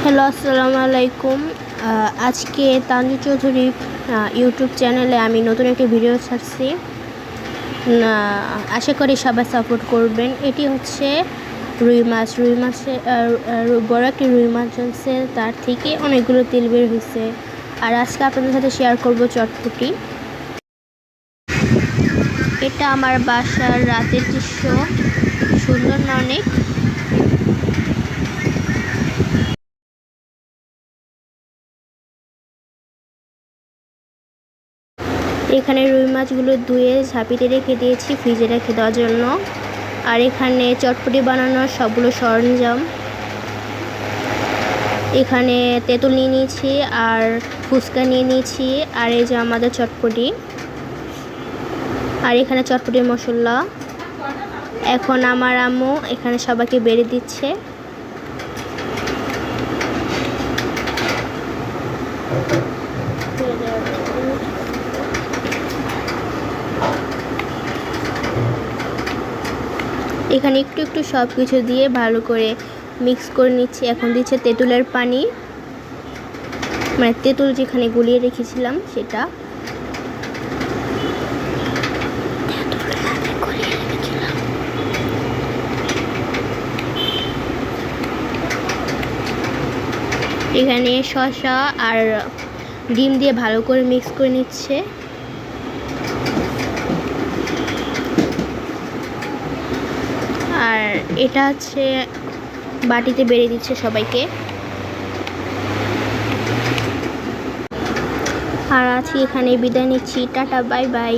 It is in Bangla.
হ্যালো, আসসালামু আলাইকুম। আজকে তানজু চৌধুরী ইউটিউব চ্যানেলে আমি নতুন একটি ভিডিও ছাড়ছি। আশা করি সবাই সাপোর্ট করবেন। এটি হচ্ছে রুই মাছে বড় একটি রুই মাছ আছে, তার থেকে অনেকগুলো তেল বের হয়েছে। আর আজকে আপনাদের সাথে শেয়ার করব চটপটি। এটা আমার বাসার রাতের দৃশ্য। সুন্দর না অনেক? এখানে রুই মাছগুলো ধুয়ে ঝাঁপিতে রেখে দিয়েছি ফ্রিজে রেখে দেওয়ার জন্য। আর এখানে চটপটি বানানোর সবগুলো সরঞ্জাম। এখানে তেঁতুল নিয়ে নিয়েছি আর ফুচকা নিয়ে নিয়েছি, আর এই যে আমাদের চটপটি। আর এখানে চটপটির মশলা। এখন আমার আম্মু এখানে সবাইকে বেড়ে দিচ্ছে। এখানে একটু একটু সব কিছু দিয়ে ভালো করে মিক্স করে নিচ্ছি। এখন দিচ্ছে তেঁতুলের পানি, মানে তেঁতুল যেখানে গুলিয়ে রেখেছিলাম সেটা। এখানে শসা আর ডিম দিয়ে ভালো করে মিক্স করে নিচ্ছে। আর এটা হচ্ছে বাটিতে বেড়ে দিচ্ছে সবাইকে। আর আজকে এখানে বিদায় নিচ্ছি। Tata, bye bye.